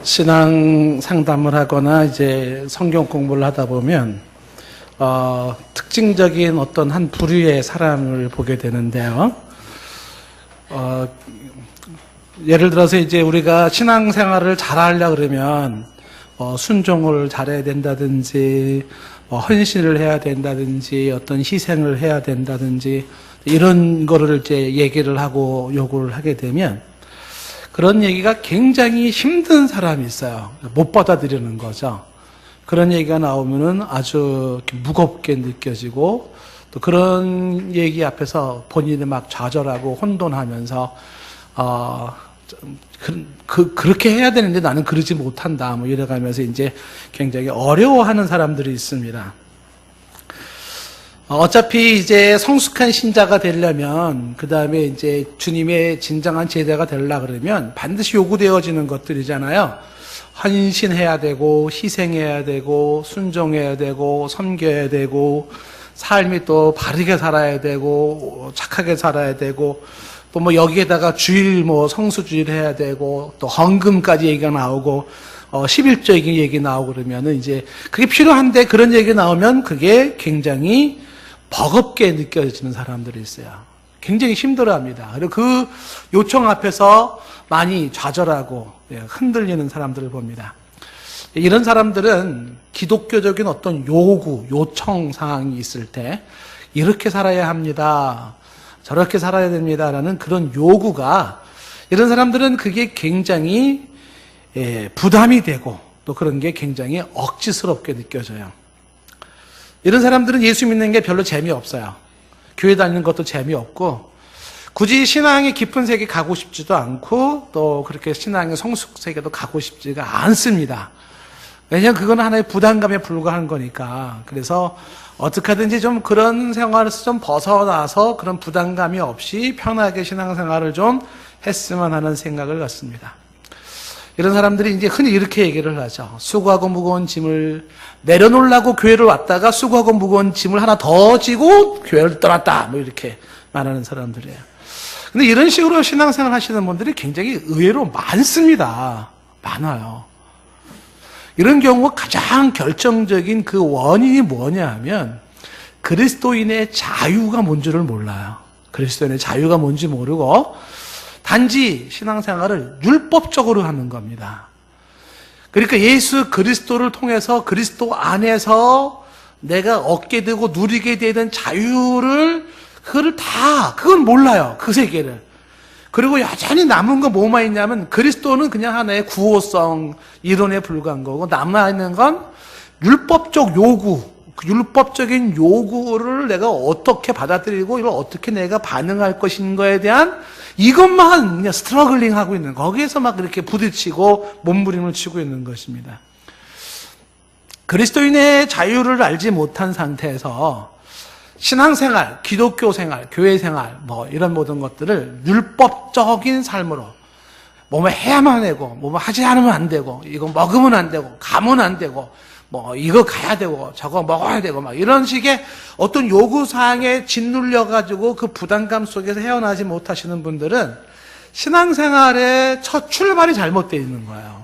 신앙 상담을 하거나 이제 성경 공부를 하다 보면 특징적인 어떤 한 부류의 사람을 보게 되는데요. 예를 들어서 이제 우리가 신앙생활을 잘하려고 그러면 순종을 잘해야 된다든지 헌신을 해야 된다든지 어떤 희생을 해야 된다든지 이런 거를 이제 얘기를 하고 요구를 하게 되면 그런 얘기가 굉장히 힘든 사람이 있어요. 못 받아들이는 거죠. 그런 얘기가 나오면은 아주 무겁게 느껴지고 또 그런 얘기 앞에서 본인이 막 좌절하고 혼돈하면서 그렇게 해야 되는데 나는 그러지 못한다 뭐 이래가면서 이제 굉장히 어려워하는 사람들이 있습니다. 어차피 이제 성숙한 신자가 되려면 그 다음에 이제 주님의 진정한 제자가 되려 그러면 반드시 요구되어지는 것들이잖아요. 헌신해야 되고 희생해야 되고 순종해야 되고 섬겨야 되고 삶이 또 바르게 살아야 되고 착하게 살아야 되고 또 뭐 여기에다가 주일 성수주일 해야 되고 또 헌금까지 얘기가 나오고 11조 얘기 나오고 그러면은 이제 그게 필요한데 그런 얘기 나오면 그게 굉장히 버겁게 느껴지는 사람들이 있어요. 굉장히 힘들어합니다. 그리고 그 요청 앞에서 많이 좌절하고 흔들리는 사람들을 봅니다. 이런 사람들은 기독교적인 어떤 요청 사항이 있을 때 이렇게 살아야 합니다. 저렇게 살아야 됩니다라는 그런 요구가 이런 사람들은 그게 굉장히 부담이 되고 또 그런 게 굉장히 억지스럽게 느껴져요. 이런 사람들은 예수 믿는 게 별로 재미없어요. 교회 다니는 것도 재미없고 굳이 신앙의 깊은 세계 가고 싶지도 않고 또 그렇게 신앙의 성숙 세계도 가고 싶지가 않습니다. 왜냐하면 그건 하나의 부담감에 불과한 거니까. 그래서 어떻게 하든지 좀 그런 생활에서 좀 벗어나서 그런 부담감이 없이 편하게 신앙생활을 좀 했으면 하는 생각을 갖습니다. 이런 사람들이 이제 흔히 이렇게 얘기를 하죠. 수고하고 무거운 짐을 내려놓으려고 교회를 왔다가 수고하고 무거운 짐을 하나 더 지고 교회를 떠났다. 뭐 이렇게 말하는 사람들이에요. 근데 이런 식으로 신앙생활 하시는 분들이 굉장히 의외로 많습니다. 많아요. 이런 경우 가장 결정적인 그 원인이 뭐냐 하면 그리스도인의 자유가 뭔지를 몰라요. 그리스도인의 자유가 뭔지 모르고 단지 신앙생활을 율법적으로 하는 겁니다. 그러니까 예수 그리스도를 통해서 그리스도 안에서 내가 얻게 되고 누리게 되는 자유를 그건 몰라요. 그 세계를. 그리고 여전히 남은 거 뭐만 있냐면 그리스도는 그냥 하나의 구호성 이론에 불과한 거고 남아있는 건 율법적 요구, 그 율법적인 요구를 내가 어떻게 받아들이고 이걸 어떻게 내가 반응할 것인가에 대한 이것만 그냥 스트러글링 하고 있는 거기에서 막 이렇게 부딪히고 몸부림을 치고 있는 것입니다. 그리스도인의 자유를 알지 못한 상태에서 신앙생활, 기독교 생활, 교회 생활 이런 모든 것들을 율법적인 삶으로 뭐뭐 해야만 되고 뭐뭐 하지 않으면 안 되고 이거 먹으면 안 되고 가면 안 되고 이거 가야 되고 저거 먹어야 되고 이런 식의 어떤 요구사항에 짓눌려가지고 그 부담감 속에서 헤어나지 못하시는 분들은 신앙생활의 첫 출발이 잘못되어 있는 거예요.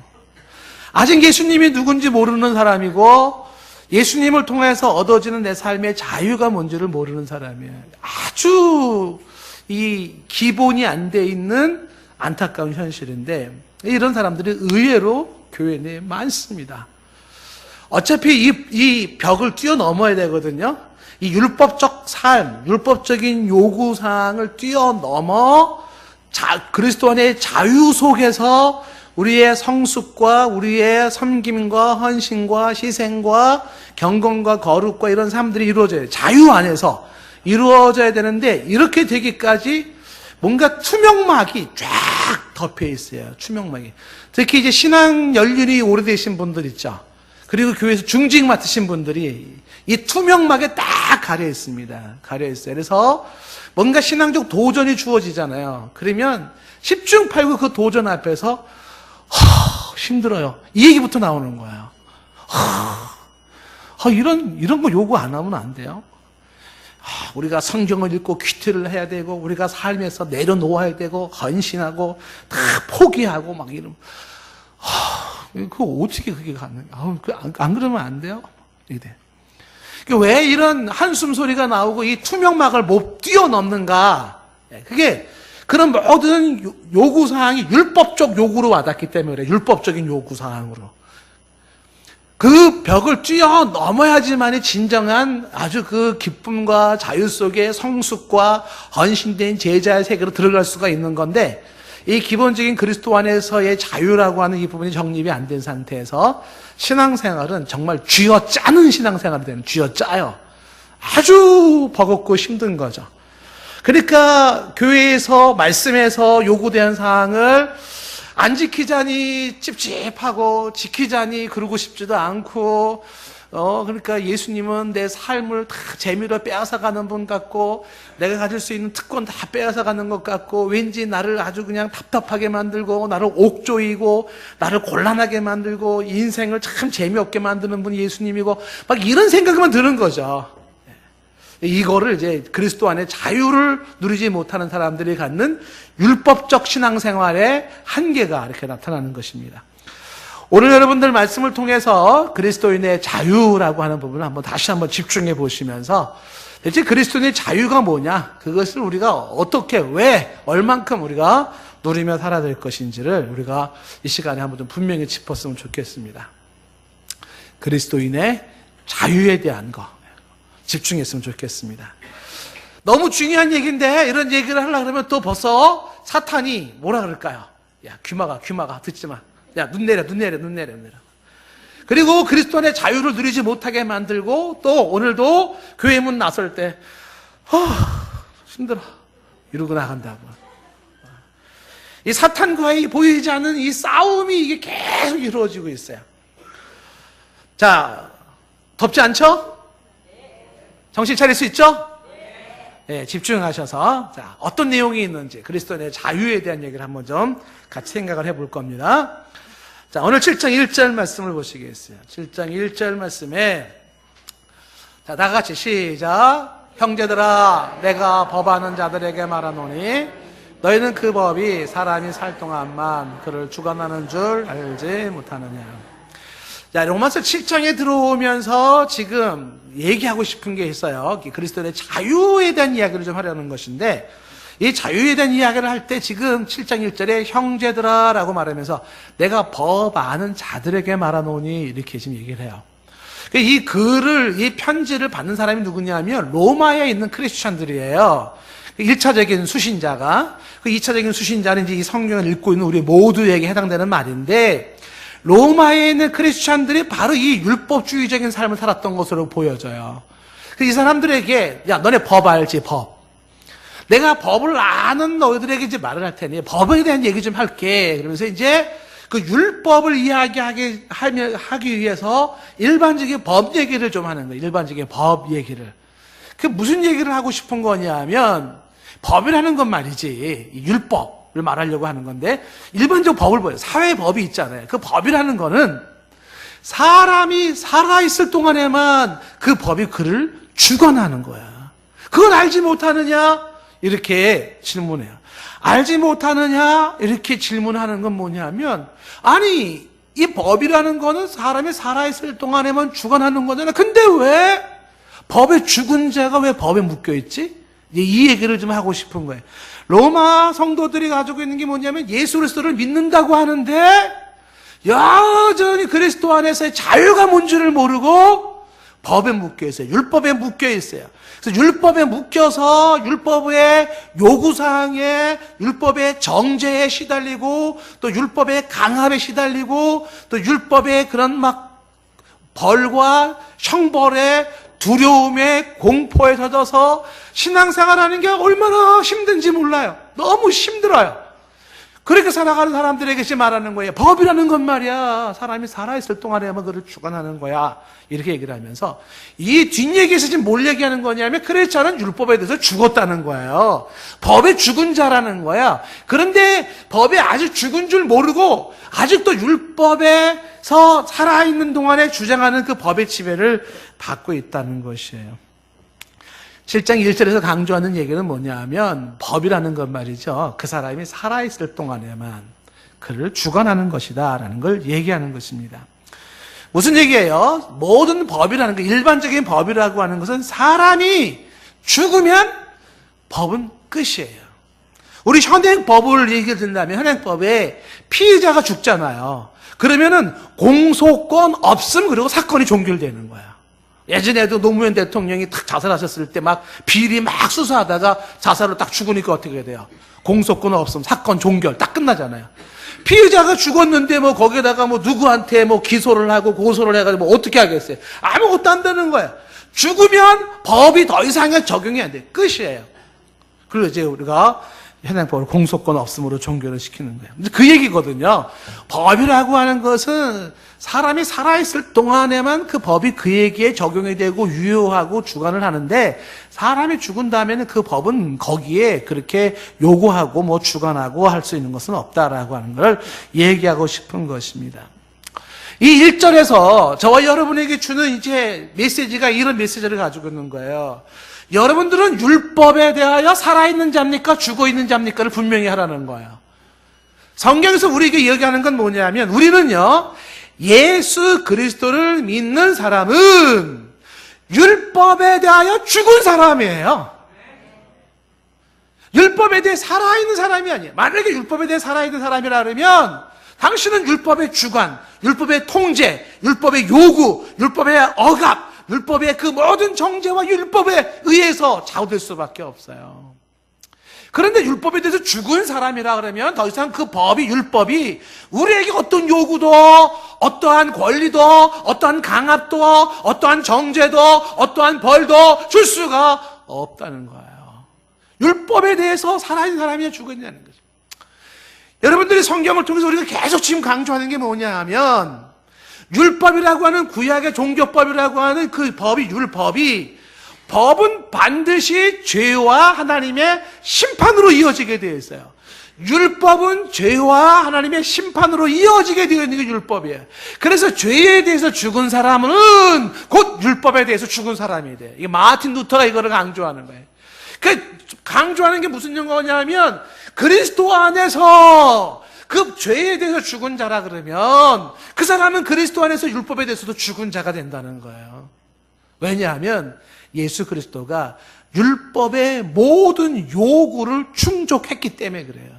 아직 예수님이 누군지 모르는 사람이고 예수님을 통해서 얻어지는 내 삶의 자유가 뭔지를 모르는 사람이에요. 아주 이 기본이 안 돼 있는 안타까운 현실인데 이런 사람들이 의외로 교회 내에 많습니다. 어차피 이 벽을 뛰어넘어야 되거든요. 이 율법적 삶, 율법적인 요구사항을 뛰어넘어 그리스도 안의 자유 속에서 우리의 성숙과 우리의 섬김과 헌신과 희생과 경건과 거룩과 이런 삶들이 이루어져요. 자유 안에서 이루어져야 되는데 이렇게 되기까지 뭔가 투명막이 쫙 덮여 있어요. 투명막이. 특히 이제 신앙 연륜이 오래되신 분들 있죠. 그리고 교회에서 중직 맡으신 분들이 이 투명막에 딱 가려 있습니다. 가려 있어요. 그래서 뭔가 신앙적 도전이 주어지잖아요. 그러면 10중 8구 그 도전 앞에서 힘들어요. 이 얘기부터 나오는 거예요. 이런 거 요구 안 하면 안 돼요. 우리가 성경을 읽고 큐티를 해야 되고 우리가 삶에서 내려놓아야 되고 헌신하고 다 포기하고 이런 그거 어떻게 그게 가능해? 안 그러면 안 돼요? 이래. 왜 이런 한숨 소리가 나오고 이 투명막을 못 뛰어넘는가? 그게 그런 모든 요구사항이 율법적 요구로 와닿기 때문에 그래. 율법적인 요구사항으로. 그 벽을 뛰어넘어야지만이 진정한 아주 그 기쁨과 자유 속에 성숙과 헌신된 제자의 세계로 들어갈 수가 있는 건데, 이 기본적인 그리스도 안에서의 자유라고 하는 이 부분이 정립이 안 된 상태에서 신앙생활은 정말 쥐어짜는 신앙생활이 되는, 쥐어짜요. 아주 버겁고 힘든 거죠. 그러니까 교회에서 말씀에서 요구되는 사항을 안 지키자니 찝찝하고 지키자니 그러고 싶지도 않고, 그러니까 예수님은 내 삶을 다 재미로 빼앗아가는 분 같고, 내가 가질 수 있는 특권 다 빼앗아가는 것 같고, 왠지 나를 아주 그냥 답답하게 만들고, 나를 옥조이고, 나를 곤란하게 만들고, 인생을 참 재미없게 만드는 분이 예수님이고, 막 이런 생각만 드는 거죠. 이거를 이제 그리스도 안에 자유를 누리지 못하는 사람들이 갖는 율법적 신앙생활의 한계가 이렇게 나타나는 것입니다. 오늘 여러분들 말씀을 통해서 그리스도인의 자유라고 하는 부분을 다시 한번 집중해 보시면서 대체 그리스도인의 자유가 뭐냐, 그것을 우리가 어떻게, 왜, 얼만큼 우리가 누리며 살아야 될 것인지를 우리가 이 시간에 한번 좀 분명히 짚었으면 좋겠습니다. 그리스도인의 자유에 대한 거 집중했으면 좋겠습니다. 너무 중요한 얘기인데 이런 얘기를 하려고 그러면 또 벌써 사탄이 뭐라 그럴까요? 야, 귀마가 듣지 마. 야, 눈 내려. 그리고 그리스도 안의 자유를 누리지 못하게 만들고, 또 오늘도 교회 문 나설 때 힘들어 이러고 나간다고. 이 사탄과의 보이지 않는 이 싸움이 이게 계속 이루어지고 있어요. 자, 덥지 않죠? 정신 차릴 수 있죠? 네, 집중하셔서 자, 어떤 내용이 있는지 그리스도인의 자유에 대한 얘기를 한번 좀 같이 생각을 해볼 겁니다. 자, 오늘 7장 1절 말씀을 보시겠어요. 7장 1절 말씀에 자, 다 같이 시작. 형제들아, 내가 법하는 자들에게 말하노니 너희는 그 법이 사람이 살 동안만 그를 주관하는 줄 알지 못하느냐. 자, 로마서 7장에 들어오면서 지금 얘기하고 싶은 게 있어요. 그리스도의 자유에 대한 이야기를 좀 하려는 것인데, 이 자유에 대한 이야기를 할 때 지금 7장 1절에 형제들아 라고 말하면서 내가 법 아는 자들에게 말하노니 이렇게 지금 얘기를 해요. 이 글을, 이 편지를 받는 사람이 누구냐면 로마에 있는 크리스찬들이에요. 1차적인 수신자가, 그 2차적인 수신자는 이제 이 성경을 읽고 있는 우리 모두에게 해당되는 말인데, 로마에 있는 크리스찬들이 바로 이 율법주의적인 삶을 살았던 것으로 보여져요. 이 사람들에게, 야, 너네 법 알지, 법. 내가 법을 아는 너희들에게 이제 말을 할 테니 법에 대한 얘기 좀 할게. 그러면서 이제 그 율법을 하기 위해서 일반적인 법 얘기를 좀 하는 거예요. 일반적인 법 얘기를. 그 무슨 얘기를 하고 싶은 거냐면, 법이라는 건 말이지, 율법을 말하려고 하는 건데, 일반적 법을 보여요. 사회법이 있잖아요. 그 법이라는 거는 사람이 살아있을 동안에만 그 법이 그를 주관하는 거야. 그걸 알지 못하느냐? 이렇게 질문해요. 알지 못하느냐? 이렇게 질문하는 건 뭐냐면, 아니, 이 법이라는 거는 사람이 살아있을 동안에만 주관하는 거잖아. 근데 왜 법에 죽은 자가 왜 법에 묶여있지? 이 얘기를 좀 하고 싶은 거예요. 로마 성도들이 가지고 있는 게 뭐냐면 예수 그리스도를 믿는다고 하는데 여전히 그리스도 안에서의 자유가 뭔지를 모르고 법에 묶여 있어요. 율법에 묶여 있어요. 그래서 율법에 묶여서 율법의 요구사항에, 율법의 정죄에 시달리고, 또 율법의 강압에 시달리고, 또 율법의 그런 막 벌과 형벌에, 두려움에, 공포에 젖어서 신앙생활하는 게 얼마나 힘든지 몰라요. 너무 힘들어요. 그렇게 살아가는 사람들에게 지금 말하는 거예요. 법이라는 건 말이야, 사람이 살아있을 동안에만 그를 주관하는 거야. 이렇게 얘기를 하면서 이 뒷얘기에서 지금 뭘 얘기하는 거냐면 크리스찬은 율법에 대해서 죽었다는 거예요. 법에 죽은 자라는 거야. 그런데 법에 아직 죽은 줄 모르고 아직도 율법에서 살아있는 동안에 주장하는 그 법의 지배를 받고 있다는 것이에요. 7장 1절에서 강조하는 얘기는 뭐냐면 법이라는 건 말이죠. 그 사람이 살아있을 동안에만 그를 주관하는 것이다 라는 걸 얘기하는 것입니다. 무슨 얘기예요? 모든 법이라는 거, 일반적인 법이라고 하는 것은 사람이 죽으면 법은 끝이에요. 우리 현행법을 얘기 듣는다면 현행법에 피의자가 죽잖아요. 그러면은 공소권 없음, 그리고 사건이 종결되는 거야. 예전에도 노무현 대통령이 딱 자살하셨을 때 막 비리 막 수사하다가 자살로 딱 죽으니까 어떻게 돼요? 공소권 없음, 사건 종결 딱 끝나잖아요. 피의자가 죽었는데 뭐 거기에다가 뭐 누구한테 뭐 기소를 하고 고소를 해가지고 뭐 어떻게 하겠어요? 아무것도 안 되는 거야. 죽으면 법이 더 이상 적용이 안 돼. 끝이에요. 그리고 이제 우리가 현행법을 공소권 없음으로 종결을 시키는 거예요. 그 얘기거든요. 법이라고 하는 것은 사람이 살아있을 동안에만 그 법이 그에게 적용이 되고 유효하고 주관을 하는데, 사람이 죽은 다음에는 그 법은 거기에 그렇게 요구하고 뭐 주관하고 할 수 있는 것은 없다라고 하는 걸 얘기하고 싶은 것입니다. 이 1절에서 저와 여러분에게 주는 이제 메시지가 이런 메시지를 가지고 있는 거예요. 여러분들은 율법에 대하여 살아있는 자입니까? 죽어있는 자입니까를 분명히 하라는 거예요. 성경에서 우리에게 얘기하는 건 뭐냐면, 우리는요, 예수 그리스도를 믿는 사람은 율법에 대하여 죽은 사람이에요. 율법에 대해 살아있는 사람이 아니에요. 만약에 율법에 대해 살아있는 사람이라 그러면 당신은 율법의 주관, 율법의 통제, 율법의 요구, 율법의 억압, 율법의 그 모든 정죄와 율법에 의해서 좌우될 수밖에 없어요. 그런데 율법에 대해서 죽은 사람이라 그러면 더 이상 그 법이, 율법이 우리에게 어떤 요구도, 어떠한 권리도, 어떠한 강압도, 어떠한 정죄도, 어떠한 벌도 줄 수가 없다는 거예요. 율법에 대해서 살아있는 사람이 죽었냐는 거죠. 여러분들이 성경을 통해서 우리가 계속 지금 강조하는 게 뭐냐 하면, 율법이라고 하는 구약의 종교법이라고 하는 그 법이, 율법이, 법은 반드시 죄와 하나님의 심판으로 이어지게 되어 있어요. 율법은 죄와 하나님의 심판으로 이어지게 되어 있는 게 율법이에요. 그래서 죄에 대해서 죽은 사람은 곧 율법에 대해서 죽은 사람이 돼요. 이게 마틴 루터가 이거를 강조하는 거예요. 그 강조하는 게 무슨 영어냐면, 그리스도 안에서 그 죄에 대해서 죽은 자라 그러면 그 사람은 그리스도 안에서 율법에 대해서도 죽은 자가 된다는 거예요. 왜냐하면 예수 그리스도가 율법의 모든 요구를 충족했기 때문에 그래요.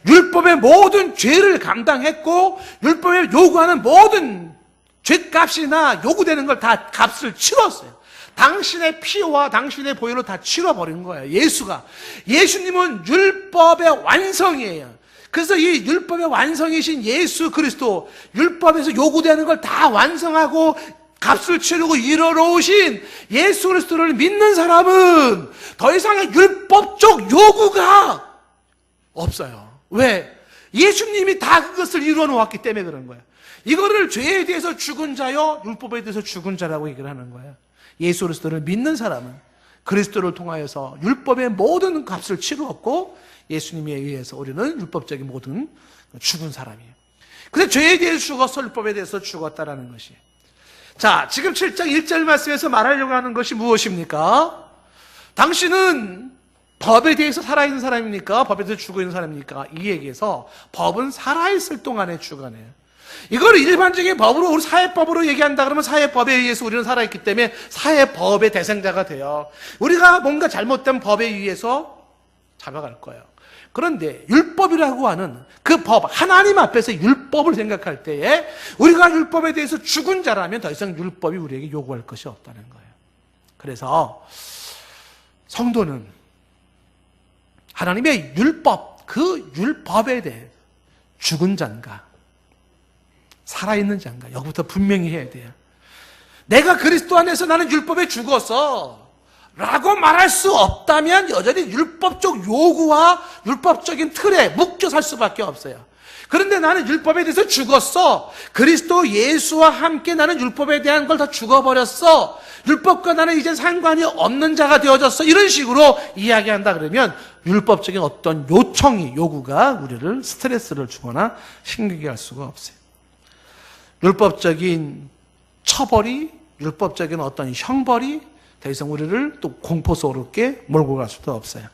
율법의 모든 죄를 감당했고, 율법에 요구하는 모든 죄값이나 요구되는 걸 다 값을 치렀어요. 당신의 피와 당신의 보혈로 다 치러버린 거예요. 예수님은 율법의 완성이에요. 그래서 이 율법의 완성이신 예수 그리스도, 율법에서 요구되는 걸 다 완성하고 값을 치르고 이뤄놓으신 예수 그리스도를 믿는 사람은 더 이상의 율법적 요구가 없어요. 왜? 예수님이 다 그것을 이뤄놓았기 때문에 그런 거예요. 이거를 죄에 대해서 죽은 자요, 율법에 대해서 죽은 자라고 얘기를 하는 거예요. 예수 그리스도를 믿는 사람은 그리스도를 통하여서 율법의 모든 값을 치루었고, 예수님에 의해서 우리는 율법적인 모든 죽은 사람이에요. 근데 죄에 대해서 죽었어, 율법에 대해서 죽었다라는 것이. 자, 지금 7장 1절 말씀에서 말하려고 하는 것이 무엇입니까? 당신은 법에 대해서 살아있는 사람입니까? 법에 대해서 죽어있는 사람입니까? 이 얘기에서 법은 살아있을 동안에 주관해요. 이걸 일반적인 법으로, 우리 사회법으로 얘기한다 그러면 사회법에 의해서 우리는 살아있기 때문에 사회법의 대상자가 돼요. 우리가 뭔가 잘못된 법에 의해서 잡아갈 거예요. 그런데 율법이라고 하는 그 법, 하나님 앞에서 율법을 생각할 때에 우리가 율법에 대해서 죽은 자라면 더 이상 율법이 우리에게 요구할 것이 없다는 거예요. 그래서 성도는 하나님의 율법, 그 율법에 대해 죽은 자인가 살아있는 자인가, 여기부터 분명히 해야 돼요. 내가 그리스도 안에서 나는 율법에 죽었어 라고 말할 수 없다면 여전히 율법적 요구와 율법적인 틀에 묶여 살 수밖에 없어요. 그런데 나는 율법에 대해서 죽었어, 그리스도 예수와 함께 나는 율법에 대한 걸 다 죽어버렸어, 율법과 나는 이제 상관이 없는 자가 되어졌어, 이런 식으로 이야기한다 그러면 율법적인 어떤 요구가 우리를 스트레스를 주거나 힘들게 할 수가 없어요. 율법적인 처벌이, 율법적인 어떤 형벌이 더 이상 우리를 또 공포 속으로 몰고 갈 수도 없어요.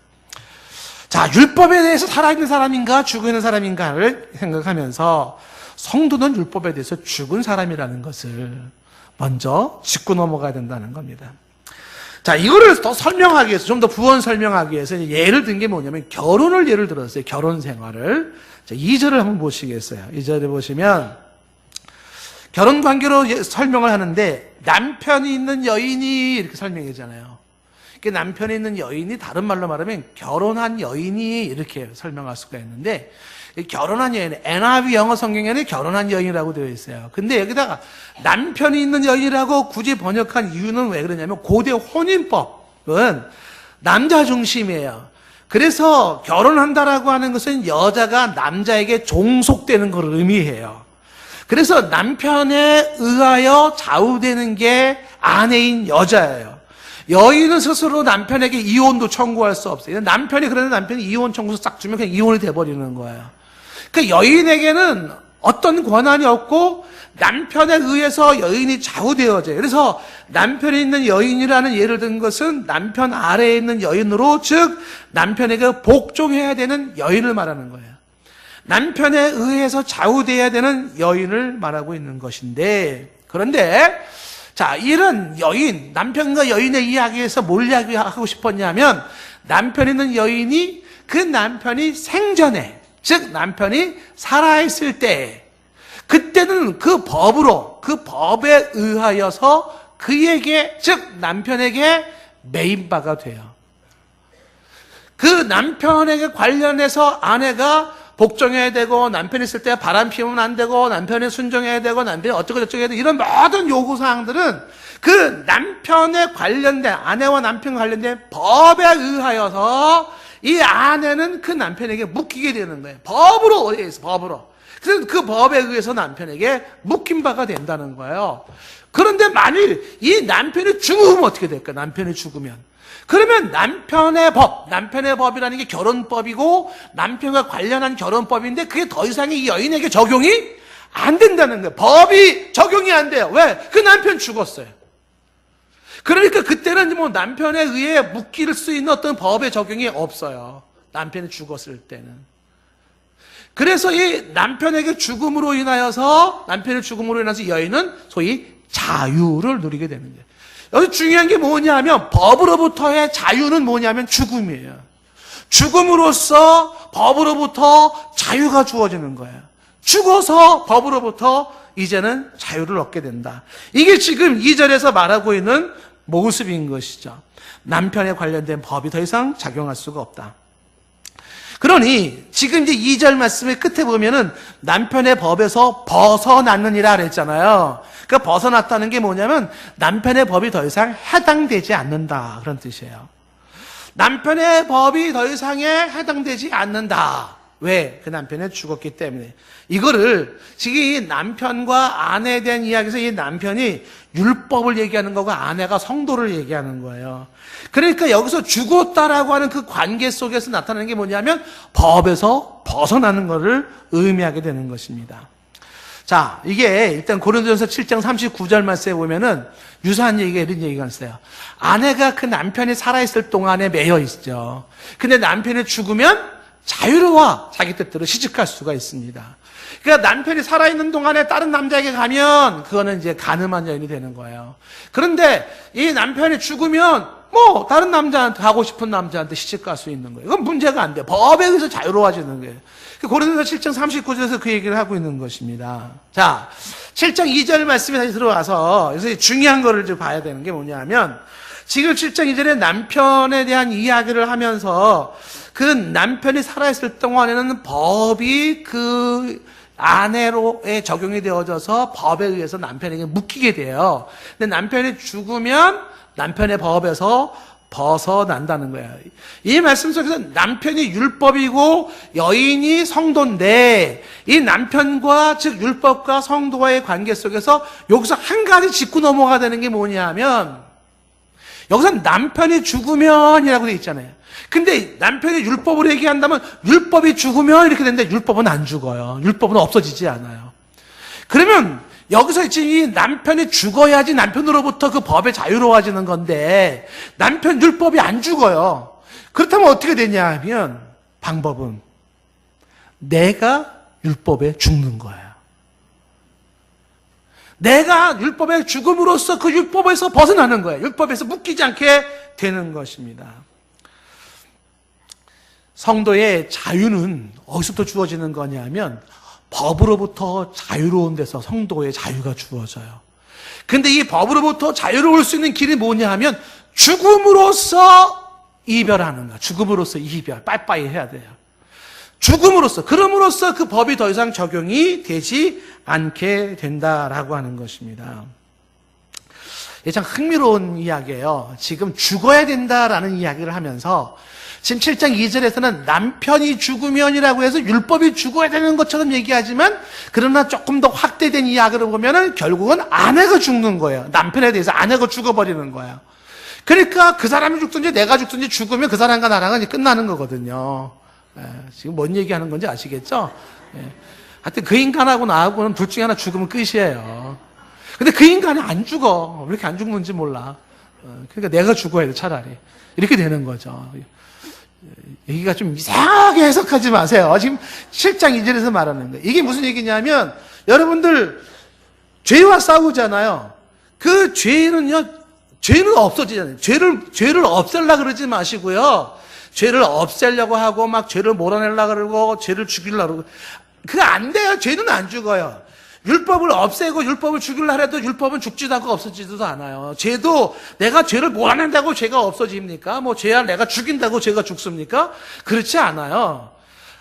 자, 율법에 대해서 살아있는 사람인가 죽어 있는 사람인가를 생각하면서 성도는 율법에 대해서 죽은 사람이라는 것을 먼저 짚고 넘어가야 된다는 겁니다. 자, 이거를 더 설명하기 위해서, 좀 더 부언 설명하기 위해서 예를 든 게 뭐냐면 결혼을 예를 들었어요. 결혼 생활을. 자, 2절을 한번 보시겠어요. 2절에 보시면 결혼 관계로 설명을 하는데 남편이 있는 여인이 이렇게 설명이잖아요. 남편이 있는 여인이 다른 말로 말하면 결혼한 여인이 이렇게 설명할 수가 있는데 결혼한 여인, NIV 영어 성경에는 결혼한 여인이라고 되어 있어요. 근데 여기다가 남편이 있는 여인이라고 굳이 번역한 이유는 왜 그러냐면 고대 혼인법은 남자 중심이에요. 그래서 결혼한다라고 하는 것은 여자가 남자에게 종속되는 걸 의미해요. 그래서 남편에 의하여 좌우되는 게 아내인 여자예요. 여인은 스스로 남편에게 이혼도 청구할 수 없어요. 남편이 그러는데 남편이 이혼 청구서 싹 주면 그냥 이혼이 돼버리는 거예요. 그러니까 여인에게는 어떤 권한이 없고 남편에 의해서 여인이 좌우되어져요. 그래서 남편이 있는 여인이라는 예를 든 것은 남편 아래에 있는 여인으로, 즉 남편에게 복종해야 되는 여인을 말하는 거예요. 남편에 의해서 좌우되어야 되는 여인을 말하고 있는 것인데, 그런데 자, 이런 여인, 남편과 여인의 이야기에서 뭘 이야기하고 싶었냐면 남편 있는 여인이 그 남편이 생전에, 즉 남편이 살아있을 때, 그때는 그 법으로, 그 법에 의하여서 그에게, 즉 남편에게 매인바가 돼요. 그 남편에게 관련해서 아내가 복종해야 되고, 남편이 있을 때 바람 피우면 안 되고, 남편이 순종해야 되고, 남편이 어쩌고 저쩌고 해야 되고, 이런 모든 요구사항들은 그 남편에 관련된, 아내와 남편 관련된 법에 의하여서 이 아내는 그 남편에게 묶이게 되는 거예요. 법으로 되어 있어, 법으로. 그래서 그 법에 의해서 남편에게 묶인 바가 된다는 거예요. 그런데 만일 이 남편이 죽으면 어떻게 될까요? 남편이 죽으면. 그러면 남편의 법이라는 게 결혼법이고 남편과 관련한 결혼법인데 그게 더 이상 이 여인에게 적용이 안 된다는 거예요. 법이 적용이 안 돼요. 왜? 그 남편 죽었어요. 그러니까 그때는 뭐 남편에 의해 묶일 수 있는 어떤 법의 적용이 없어요. 남편이 죽었을 때는. 그래서 이 남편에게 죽음으로 인하여서, 남편의 죽음으로 인해서 여인은 소위 자유를 누리게 되는 거예요. 여기 중요한 게 뭐냐면 법으로부터의 자유는 뭐냐면 죽음이에요. 죽음으로써 법으로부터 자유가 주어지는 거예요. 죽어서 법으로부터 이제는 자유를 얻게 된다. 이게 지금 2절에서 말하고 있는 모습인 것이죠. 남편에 관련된 법이 더 이상 작용할 수가 없다. 그러니 지금 이제 2절 말씀의 끝에 보면은 남편의 법에서 벗어났느니라 그랬잖아요. 그러니까 벗어났다는 게 뭐냐면 남편의 법이 더 이상 해당되지 않는다, 그런 뜻이에요. 남편의 법이 더 이상에 해당되지 않는다. 왜? 그 남편이 죽었기 때문에. 이거를 지금 이 남편과 아내에 대한 이야기에서 이 남편이 율법을 얘기하는 거고 아내가 성도를 얘기하는 거예요. 그러니까 여기서 죽었다라고 하는 그 관계 속에서 나타나는 게 뭐냐면 법에서 벗어나는 것을 의미하게 되는 것입니다. 자, 이게 일단 고린도전서 7장 39절 말씀에 보면은 유사한 얘기가 이런 얘기가 있어요. 아내가 그 남편이 살아있을 동안에 매여 있죠. 근데 남편이 죽으면 자유로워 자기 뜻대로 시집갈 수가 있습니다. 그러니까 남편이 살아있는 동안에 다른 남자에게 가면 그거는 이제 가늠한 여인이 되는 거예요. 그런데 이 남편이 죽으면 뭐 다른 남자한테, 가고 싶은 남자한테 시집갈 수 있는 거예요. 그건 문제가 안 돼요. 법에 의해서 자유로워지는 거예요. 고린도서 7장 39절에서 그 얘기를 하고 있는 것입니다. 자, 7장 2절 말씀에 다시 들어와서 여기서 중요한 거를 좀 봐야 되는 게 뭐냐면 지금 7장 2절에 남편에 대한 이야기를 하면서 그 남편이 살아있을 동안에는 법이 그 아내로에 적용이 되어져서 법에 의해서 남편에게 묶이게 돼요. 근데 남편이 죽으면 남편의 법에서 벗어난다는 거예요. 이 말씀 속에서 남편이 율법이고 여인이 성도인데 이 남편과, 즉 율법과 성도와의 관계 속에서 여기서 한 가지 짚고 넘어가야 되는 게 뭐냐면 여기서 남편이 죽으면이라고 되어 있잖아요. 근데 남편이 율법으로 얘기한다면 율법이 죽으면 이렇게 되는데 율법은 안 죽어요. 율법은 없어지지 않아요. 그러면 여기서 지금 이 남편이 죽어야지 남편으로부터 그 법에 자유로워지는 건데 남편 율법이 안 죽어요. 그렇다면 어떻게 되냐 하면 방법은 내가 율법에 죽는 거예요. 내가 율법에 죽음으로써 그 율법에서 벗어나는 거예요. 율법에서 묶이지 않게 되는 것입니다. 성도의 자유는 어디서부터 주어지는 거냐면 법으로부터 자유로운 데서 성도의 자유가 주어져요. 근데 이 법으로부터 자유로울 수 있는 길이 뭐냐 하면 죽음으로써 이별하는 거야. 죽음으로써 이별. 빠이빠이 해야 돼요. 죽음으로써, 그럼으로써 그 법이 더 이상 적용이 되지 않게 된다라고 하는 것입니다. 이게 참 흥미로운 이야기예요. 지금 죽어야 된다라는 이야기를 하면서 지금 7장 2절에서는 남편이 죽으면이라고 해서 율법이 죽어야 되는 것처럼 얘기하지만 그러나 조금 더 확대된 이야기를 보면은 결국은 아내가 죽는 거예요. 남편에 대해서 아내가 죽어버리는 거예요. 그러니까 그 사람이 죽든지 내가 죽든지 죽으면 그 사람과 나랑은 이제 끝나는 거거든요. 지금 뭔 얘기하는 건지 아시겠죠? 하여튼 그 인간하고 나하고는 둘 중에 하나 죽으면 끝이에요. 근데 그 인간이 안 죽어. 왜 이렇게 안 죽는지 몰라. 그러니까 내가 죽어야 돼, 차라리. 이렇게 되는 거죠. 얘기가 좀 이상하게 해석하지 마세요. 지금 7장 2절에서 말하는 거예요. 이게 무슨 얘기냐면 여러분들 죄와 싸우잖아요. 그 죄는 없어지잖아요. 죄를 없애려고 그러지 마시고요. 죄를 없애려고 하고 막 죄를 몰아내려고 그러고 죄를 죽이려고 그러고 그거 안 돼요. 죄는 안 죽어요. 율법을 없애고 율법을 죽이려고 해도 율법은 죽지도 않고 없어지지도 않아요. 죄도 내가 죄를 몰아낸다고 죄가 없어집니까? 뭐 죄야 내가 죽인다고 죄가 죽습니까? 그렇지 않아요.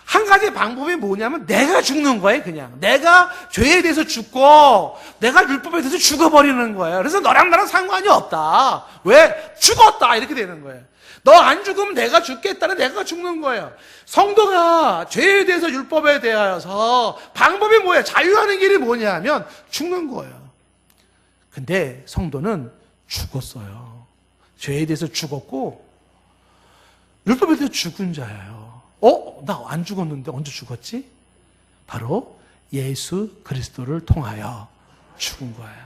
한 가지 방법이 뭐냐면 내가 죽는 거예요. 그냥 내가 죄에 대해서 죽고 내가 율법에 대해서 죽어버리는 거예요. 그래서 너랑 나랑 상관이 없다. 왜? 죽었다 이렇게 되는 거예요. 너 안 죽으면 내가 죽겠다는 내가 죽는 거예요. 성도가 죄에 대해서 율법에 대하여서 방법이 뭐예요? 자유하는 길이 뭐냐 하면 죽는 거예요. 근데 성도는 죽었어요. 죄에 대해서 죽었고 율법에 대해서 죽은 자예요. 나 안 죽었는데 언제 죽었지? 바로 예수 그리스도를 통하여 죽은 거예요.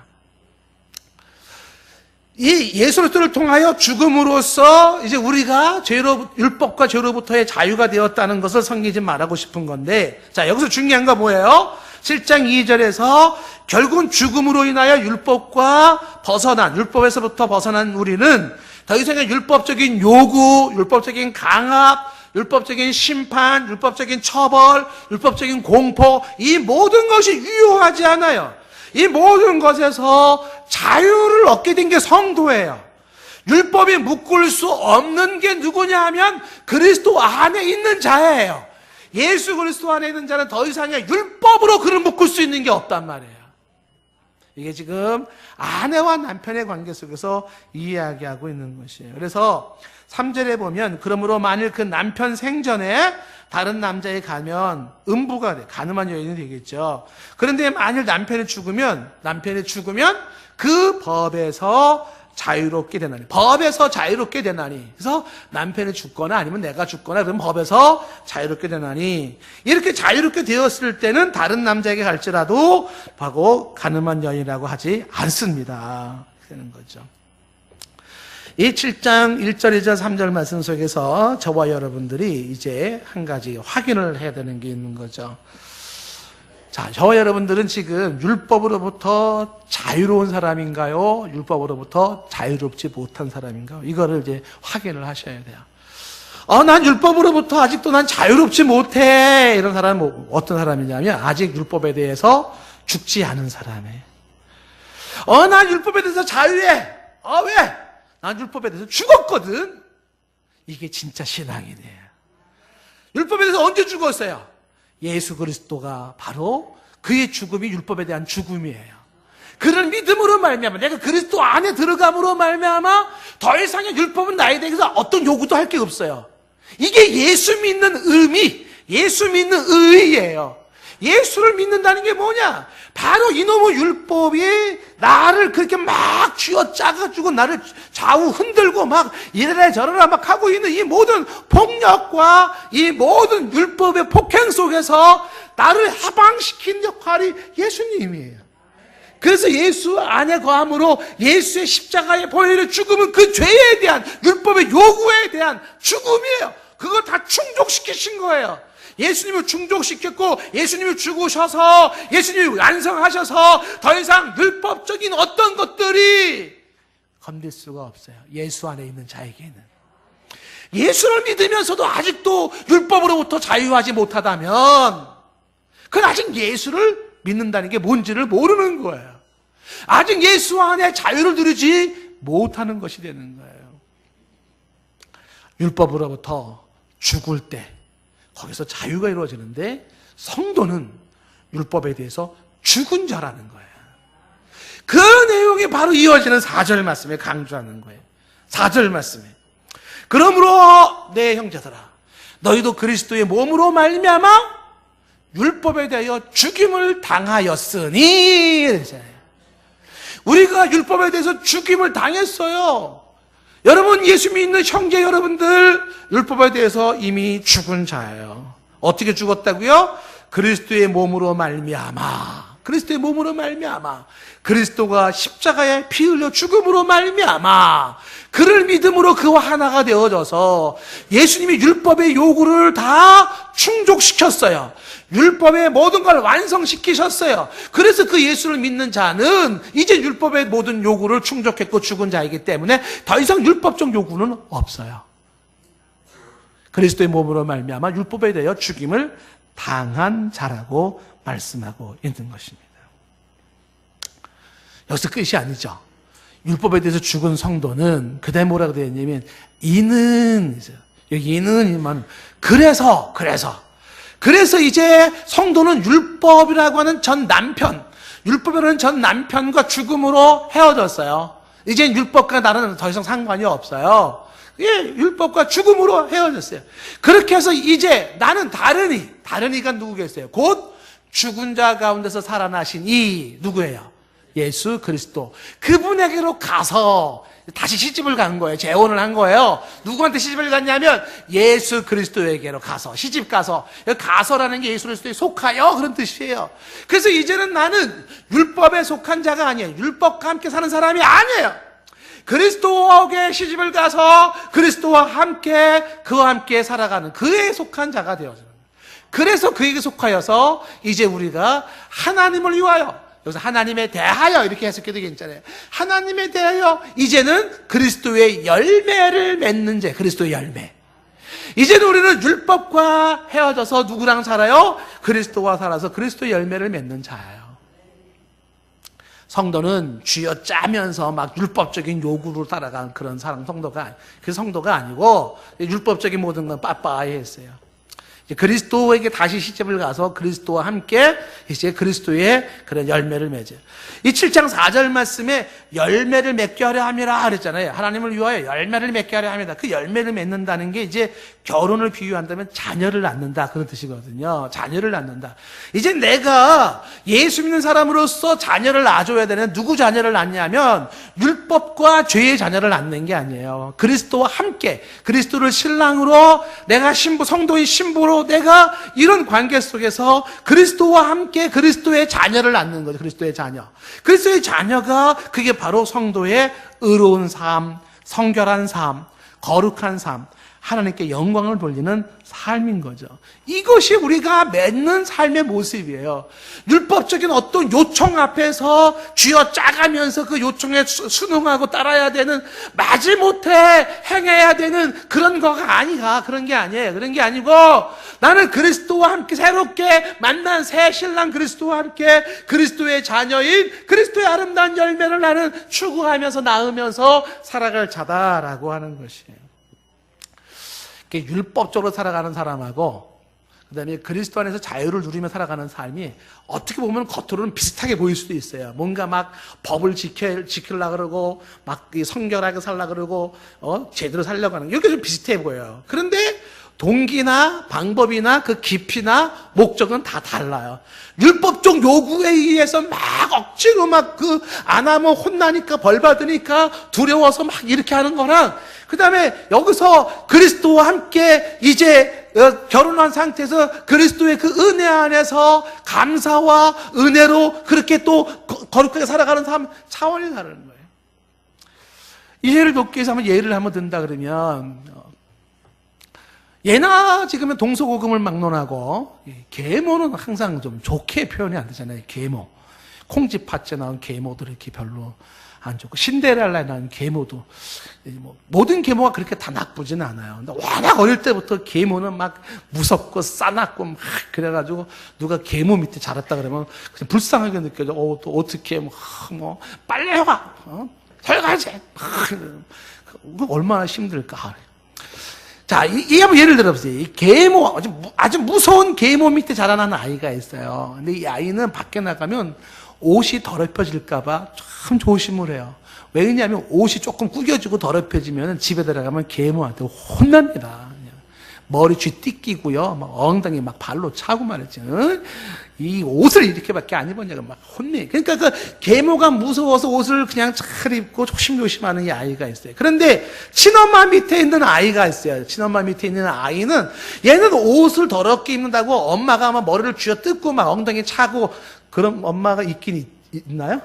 이 예수 그리스도를 통하여 죽음으로써 이제 우리가 율법과 죄로부터의 자유가 되었다는 것을 성경이 말하고 싶은 건데, 자, 여기서 중요한 거 뭐예요? 7장 2절에서 결국은 죽음으로 인하여 율법에서부터 벗어난 우리는 더 이상의 율법적인 요구, 율법적인 강압, 율법적인 심판, 율법적인 처벌, 율법적인 공포, 이 모든 것이 유효하지 않아요. 이 모든 것에서 자유를 얻게 된 게 성도예요. 율법이 묶을 수 없는 게 누구냐 하면 그리스도 안에 있는 자예요. 예수 그리스도 안에 있는 자는 더 이상의 율법으로 그를 묶을 수 있는 게 없단 말이에요. 이게 지금 아내와 남편의 관계 속에서 이야기하고 있는 것이에요. 그래서 3절에 보면 그러므로 만일 그 남편 생전에 다른 남자에 가면 음부가 돼. 가늠한 여인이 되겠죠. 그런데 만일 남편이 죽으면 그 법에서 자유롭게 되나니. 법에서 자유롭게 되나니. 그래서 남편이 죽거나 아니면 내가 죽거나 그러면 법에서 자유롭게 되나니. 이렇게 자유롭게 되었을 때는 다른 남자에게 갈지라도 하고 가늠한 여인이라고 하지 않습니다. 되는 거죠. 이 7장 1절, 2절, 3절 말씀 속에서 저와 여러분들이 이제 한 가지 확인을 해야 되는 게 있는 거죠. 자, 저와 여러분들은 지금 율법으로부터 자유로운 사람인가요? 율법으로부터 자유롭지 못한 사람인가요? 이거를 이제 확인을 하셔야 돼요. 난 율법으로부터 아직도 난 자유롭지 못해. 이런 사람은 어떤 사람이냐면 아직 율법에 대해서 죽지 않은 사람이에요. 난 율법에 대해서 자유해. 왜? 난 율법에 대해서 죽었거든. 이게 진짜 신앙이네. 율법에 대해서 언제 죽었어요? 예수 그리스도가 바로 그의 죽음이 율법에 대한 죽음이에요. 그를 믿음으로 말미암아 내가 그리스도 안에 들어감으로 말미암아 더 이상의 율법은 나에 대해서 어떤 요구도 할 게 없어요. 이게 예수 믿는 의미, 예수 믿는 의예요. 예수를 믿는다는 게 뭐냐? 바로 이놈의 율법이 나를 그렇게 막 쥐어짜가지고 나를 좌우 흔들고 막 이래라 저래라 막 하고 있는 이 모든 폭력과 이 모든 율법의 폭행 속에서 나를 해방시킨 역할이 예수님이에요. 그래서 예수 안에 거함으로 예수의 십자가의 보혈의 죽음은 그 죄에 대한 율법의 요구에 대한 죽음이에요. 그거 다 충족시키신 거예요. 예수님을 충족시켰고 예수님을 죽으셔서 예수님이 완성하셔서 더 이상 율법적인 어떤 것들이 건들 수가 없어요. 예수 안에 있는 자에게는. 예수를 믿으면서도 아직도 율법으로부터 자유하지 못하다면 그건 아직 예수를 믿는다는 게 뭔지를 모르는 거예요. 아직 예수 안에 자유를 누리지 못하는 것이 되는 거예요. 율법으로부터 죽을 때 거기서 자유가 이루어지는데 성도는 율법에 대해서 죽은 자라는 거예요. 그 내용이 바로 이어지는 4절 말씀에 강조하는 거예요. 4절 말씀에 그러므로 내 형제들아 너희도 그리스도의 몸으로 말미암아 율법에 대하여 죽임을 당하였으니 우리가 율법에 대해서 죽임을 당했어요. 여러분 예수 믿는 형제 여러분들 율법에 대해서 이미 죽은 자예요. 어떻게 죽었다고요? 그리스도의 몸으로 말미암아 그리스도의 몸으로 말미암아 그리스도가 십자가에 피 흘려 죽음으로 말미암아 그를 믿음으로 그와 하나가 되어져서 예수님이 율법의 요구를 다 충족시켰어요. 율법의 모든 걸 완성시키셨어요. 그래서 그 예수를 믿는 자는 이제 율법의 모든 요구를 충족했고 죽은 자이기 때문에 더 이상 율법적 요구는 없어요. 그리스도의 몸으로 말미암아 율법에 대하여 죽임을 당한 자라고 말씀하고 있는 것입니다. 여기서 끝이 아니죠. 율법에 대해서 죽은 성도는 그 다음에 뭐라고 되어 있냐면 이는 여기 이는 그래서 이제 성도는 율법이라고 하는 전 남편과 죽음으로 헤어졌어요. 이제 율법과 나는 더 이상 상관이 없어요. 예, 율법과 죽음으로 헤어졌어요. 그렇게 해서 이제 나는 다른이가 누구겠어요? 곧 죽은 자 가운데서 살아나신 이 누구예요? 예수 그리스도. 그분에게로 가서 다시 시집을 간 거예요. 재혼을 한 거예요. 누구한테 시집을 갔냐면 예수 그리스도에게로 가서 시집 가서라는 게 예수 그리스도에 속하여 그런 뜻이에요. 그래서 이제는 나는 율법에 속한 자가 아니에요. 율법과 함께 사는 사람이 아니에요. 그리스도에게 시집을 가서 그리스도와 함께 그와 함께 살아가는 그에 속한 자가 되어져요. 그래서 그에게 속하여서 이제 우리가 하나님을 위하여 여기서 하나님에 대하여 이렇게 해석해도 괜찮아요. 하나님에 대하여 이제는 그리스도의 열매를 맺는 자, 그리스도의 열매. 이제는 우리는 율법과 헤어져서 누구랑 살아요? 그리스도와 살아서 그리스도의 열매를 맺는 자예요. 성도는 쥐어짜면서 막 율법적인 요구로 따라간 그런 성도가 아니고 율법적인 모든 건 빠빠이 했어요. 그리스도에게 다시 시집을 가서 그리스도와 함께 이제 그리스도의 그런 열매를 맺어요. 이 7장 4절 말씀에 열매를 맺게 하려 함이라 그랬잖아요. 하나님을 위하여 열매를 맺게 하려 합니다. 그 열매를 맺는다는 게 이제 결혼을 비유한다면 자녀를 낳는다 그런 뜻이거든요. 자녀를 낳는다. 이제 내가 예수 믿는 사람으로서 자녀를 낳아줘야 되는 누구 자녀를 낳냐면 율법과 죄의 자녀를 낳는 게 아니에요. 그리스도와 함께 그리스도를 신랑으로 내가 성도의 신부로 내가 이런 관계 속에서 그리스도와 함께 그리스도의 자녀를 낳는 거죠. 그리스도의 자녀. 그리스도의 자녀가 그게 바로 성도의 의로운 삶, 성결한 삶, 거룩한 삶, 하나님께 영광을 돌리는 삶인 거죠. 이것이 우리가 맺는 삶의 모습이에요. 율법적인 어떤 요청 앞에서 쥐어짜가면서 그 요청에 순응하고 따라야 되는, 마지못해 행해야 되는 그런 게 아니에요. 그런 게 아니고 나는 그리스도와 함께 새롭게 만난 새 신랑 그리스도와 함께 그리스도의 자녀인 그리스도의 아름다운 열매를 나는 추구하면서 낳으면서 살아갈 자다라고 하는 것이에요. 율법적으로 살아가는 사람하고 그다음에 그리스도 안에서 자유를 누리며 살아가는 삶이 어떻게 보면 겉으로는 비슷하게 보일 수도 있어요. 뭔가 막 법을 지키려고 그러고 막 성결하게 살려고 그러고 제대로 살려고 하는 게 이렇게 좀 비슷해 보여요. 그런데 동기나 방법이나 그 깊이나 목적은 다 달라요. 율법적 요구에 의해서 막 억지로 안 하면 혼나니까 벌 받으니까 두려워서 막 이렇게 하는 거랑, 그 다음에 여기서 그리스도와 함께 이제 결혼한 상태에서 그리스도의 그 은혜 안에서 감사와 은혜로 그렇게 또 거룩하게 살아가는 삶 차원이 다른 거예요. 이해를 돕기 위해서 예를 한번 든다 그러면, 예나 지금은 동서고금을 막론하고 계모는 항상 좀 좋게 표현이 안 되잖아요. 계모. 콩쥐 팥째 나온 계모도 이렇게 별로 안 좋고 신데렐라에 나온 계모도 뭐 모든 계모가 그렇게 다 나쁘지는 않아요. 근데 워낙 어릴 때부터 계모는 막 무섭고 싸납고 막 그래가지고 누가 계모 밑에 자랐다 그러면 그냥 불쌍하게 느껴져. 또 어떻게 뭐 빨리 와, 설거지. 얼마나 힘들까. 자, 이 한번 예를 들어보세요. 이 계모, 아주 무서운 계모 밑에 자라나는 아이가 있어요. 근데 이 아이는 밖에 나가면 옷이 더럽혀질까봐 참 조심을 해요. 왜냐하면 옷이 조금 구겨지고 더럽혀지면 집에 들어가면 계모한테 혼납니다. 머리 쥐 띠끼고요. 막 엉덩이 막 발로 차고 말이지. 이 옷을 이렇게밖에 안 입었냐고 막 혼내. 그러니까 그 계모가 무서워서 옷을 그냥 잘 입고 조심조심하는 이 아이가 있어요. 그런데 친엄마 밑에 있는 아이가 있어요. 친엄마 밑에 있는 아이는 얘는 옷을 더럽게 입는다고 엄마가 막 머리를 쥐어 뜯고 막 엉덩이 차고 그런 엄마가 있긴 있나요?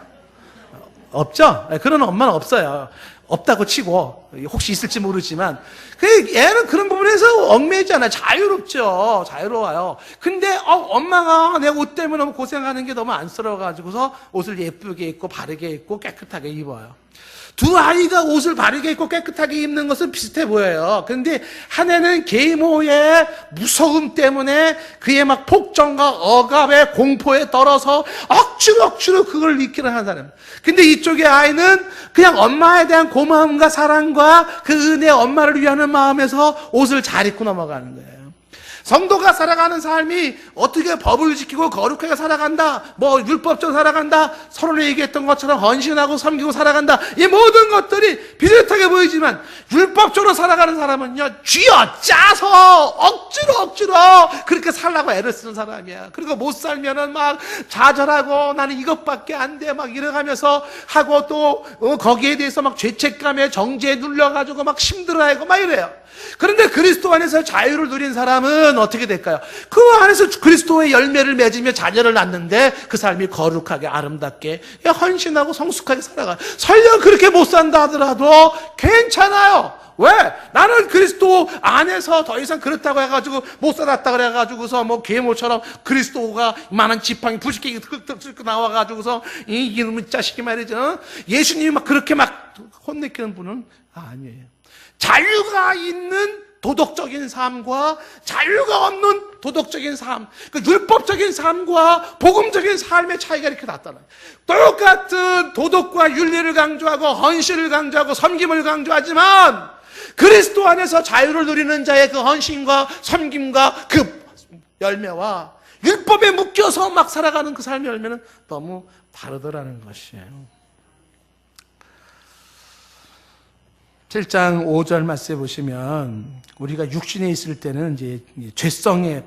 없죠? 그런 엄마는 없어요. 없다고 치고 혹시 있을지 모르지만 얘는 그런 부분에서 얽매이잖아요. 자유롭죠. 자유로워요. 근데 엄마가 내 옷 때문에 너무 고생하는 게 너무 안쓰러워가지고서 옷을 예쁘게 입고 바르게 입고 깨끗하게 입어요. 두 아이가 옷을 바르게 입고 깨끗하게 입는 것은 비슷해 보여요. 그런데 한 애는 계모의 무서움 때문에 그의 막 폭정과 억압의 공포에 떨어서 억지로 그걸 잊기를 하는 사람. 근데 이쪽의 아이는 그냥 엄마에 대한 고마움과 사랑과 그 은혜, 엄마를 위하는 마음에서 옷을 잘 입고 넘어가는 거예요. 성도가 살아가는 삶이 어떻게 법을 지키고 거룩하게 살아간다, 뭐 율법적으로 살아간다, 서로 얘기했던 것처럼 헌신하고 섬기고 살아간다, 이 모든 것들이 비슷하게 보이지만 율법적으로 살아가는 사람은요, 쥐어짜서 억지로 그렇게 살라고 애를 쓰는 사람이야. 그리고 못 살면은 막 좌절하고 나는 이것밖에 안 돼 막 이래가면서 하고 또 거기에 대해서 막 죄책감에 정죄에 눌려가지고 막 힘들어하고 막 이래요. 그런데 그리스도 안에서 자유를 누린 사람은 어떻게 될까요? 그 안에서 그리스도의 열매를 맺으며 자녀를 낳는데 그 삶이 거룩하게 아름답게 헌신하고 성숙하게 살아가요. 설령 그렇게 못 산다 하더라도 괜찮아요. 왜? 나는 그리스도 안에서 더 이상 그렇다고 해가지고 못 살았다 그래가지고서 뭐 계모처럼 그리스도가 많은 지팡이 부식하게 나와가지고서 이놈의 자식이 말이죠. 예수님이 막 그렇게 막 혼내키는 분은 아니에요. 자유가 있는 도덕적인 삶과 자유가 없는 도덕적인 삶, 그 율법적인 삶과 복음적인 삶의 차이가 이렇게 났다는 거예요. 똑같은 도덕과 윤리를 강조하고 헌신을 강조하고 섬김을 강조하지만 그리스도 안에서 자유를 누리는 자의 그 헌신과 섬김과 그 열매와 율법에 묶여서 막 살아가는 그 삶의 열매는 너무 다르더라는 것이에요. 7장 5절 말씀에 보시면 우리가 육신에 있을 때는 이제 죄성의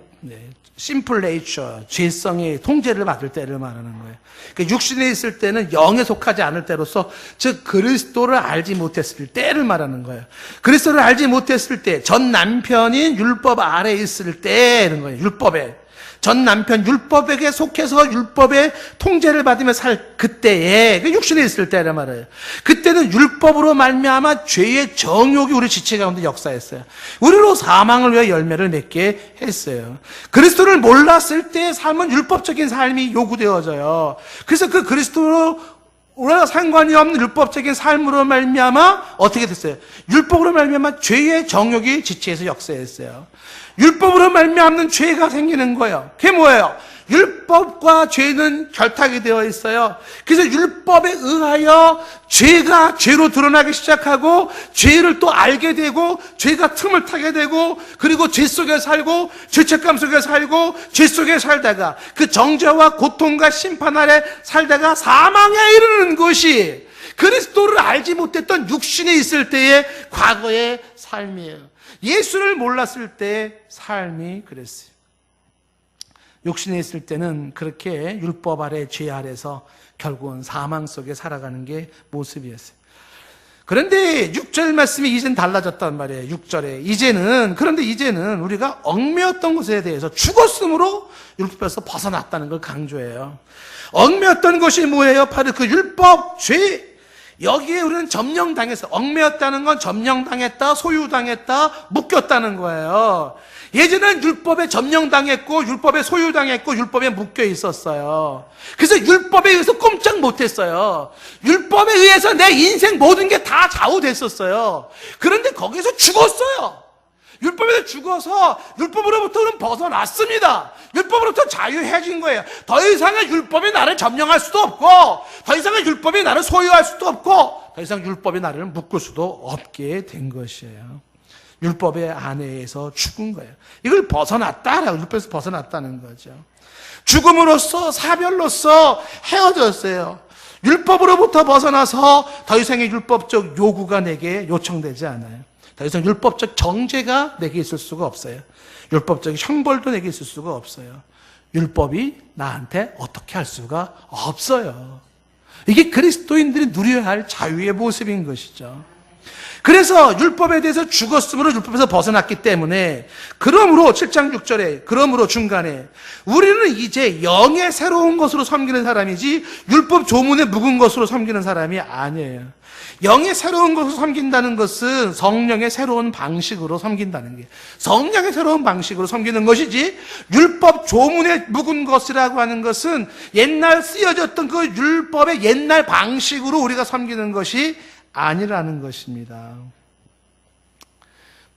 심플 네이처, 죄성의 통제를 받을 때를 말하는 거예요. 그러니까 육신에 있을 때는 영에 속하지 않을 때로서 즉 그리스도를 알지 못했을 때를 말하는 거예요. 그리스도를 알지 못했을 때, 전 남편인 율법 아래에 있을 때는 거예요. 율법에. 전 남편 율법에게 속해서 율법의 통제를 받으며 살 그때에, 육신에 있을 때란 말이에요. 그때는 율법으로 말미암아 죄의 정욕이 우리 지체 가운데 역사했어요. 우리로 사망을 위해 열매를 맺게 했어요. 그리스도를 몰랐을 때의 삶은 율법적인 삶이 요구되어져요. 그래서 그 그리스도로 우리가 상관이 없는 율법적인 삶으로 말미암아 어떻게 됐어요? 율법으로 말미암아 죄의 정욕이 지체해서 역사했어요. 율법으로 말미암는 죄가 생기는 거예요. 그게 뭐예요? 율법과 죄는 결탁이 되어 있어요. 그래서 율법에 의하여 죄가 죄로 드러나기 시작하고 죄를 또 알게 되고 죄가 틈을 타게 되고 그리고 죄 속에 살고 죄책감 속에 살고 죄 속에 살다가 그 정죄와 고통과 심판 아래 살다가 사망에 이르는 것이 그리스도를 알지 못했던 육신에 있을 때의 과거의 삶이에요. 예수를 몰랐을 때의 삶이 그랬어요. 육신에 있을 때는 그렇게 율법 아래 죄 아래서 결국은 사망 속에 살아가는 게 모습이었어요. 그런데 6절 말씀이 이제는 달라졌단 말이에요. 6절에 그런데 이제는 우리가 얽매였던 것에 대해서 죽었으므로 율법에서 벗어났다는 걸 강조해요. 얽매였던 것이 뭐예요? 바로 그 율법, 죄, 여기에 우리는 점령당했어. 얽매였다는 건 점령당했다, 소유당했다, 묶였다는 거예요. 예전엔 율법에 점령당했고 율법에 소유당했고 율법에 묶여 있었어요. 그래서 율법에 의해서 꼼짝 못했어요. 율법에 의해서 내 인생 모든 게 다 좌우됐었어요. 그런데 거기서 죽었어요. 율법에서 죽어서 율법으로부터는 벗어났습니다. 율법으로부터 자유해진 거예요. 더 이상의 율법이 나를 점령할 수도 없고, 더 이상의 율법이 나를 소유할 수도 없고, 더 이상 율법이 나를 묶을 수도 없게 된 것이에요. 율법의 안에서 죽은 거예요. 이걸 벗어났다라고, 율법에서 벗어났다는 거죠. 죽음으로써, 사별로써 헤어졌어요. 율법으로부터 벗어나서 더 이상의 율법적 요구가 내게 요청되지 않아요. 더 이상 율법적 정죄가 내게 있을 수가 없어요. 율법적 형벌도 내게 있을 수가 없어요. 율법이 나한테 어떻게 할 수가 없어요. 이게 그리스도인들이 누려야 할 자유의 모습인 것이죠. 그래서 율법에 대해서 죽었으므로 율법에서 벗어났기 때문에, 그러므로 7장 6절에 그러므로 중간에 우리는 이제 영의 새로운 것으로 섬기는 사람이지 율법 조문에 묵은 것으로 섬기는 사람이 아니에요. 영의 새로운 것으로 섬긴다는 것은 성령의 새로운 방식으로 섬긴다는 게, 성령의 새로운 방식으로 섬기는 것이지, 율법 조문에 묵은 것이라고 하는 것은 옛날 쓰여졌던 그 율법의 옛날 방식으로 우리가 섬기는 것이 아니라는 것입니다.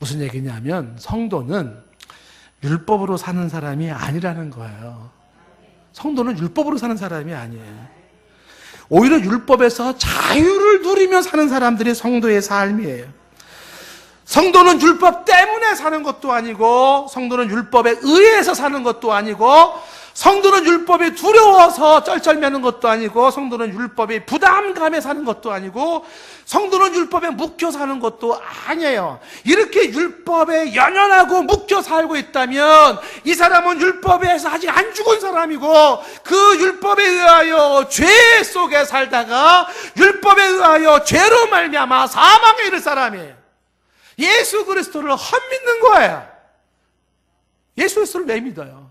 무슨 얘기냐면 성도는 율법으로 사는 사람이 아니라는 거예요. 성도는 율법으로 사는 사람이 아니에요. 오히려 율법에서 자유를 누리며 사는 사람들이 성도의 삶이에요. 성도는 율법 때문에 사는 것도 아니고, 성도는 율법에 의해서 사는 것도 아니고, 성도는 율법이 두려워서 쩔쩔매는 것도 아니고, 성도는 율법이 부담감에 사는 것도 아니고, 성도는 율법에 묶여 사는 것도 아니에요. 이렇게 율법에 연연하고 묶여 살고 있다면 이 사람은 율법에서 아직 안 죽은 사람이고, 그 율법에 의하여 죄 속에 살다가 율법에 의하여 죄로 말미암아 사망에 이를 사람이에요. 예수 그리스도를 헛믿는 거예요. 예수 그리스도를 왜 믿어요?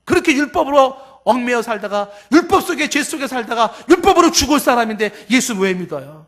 그렇게 율법으로 얽매여 살다가, 율법 속에, 죄 속에 살다가 율법으로 죽을 사람인데 예수 왜 믿어요?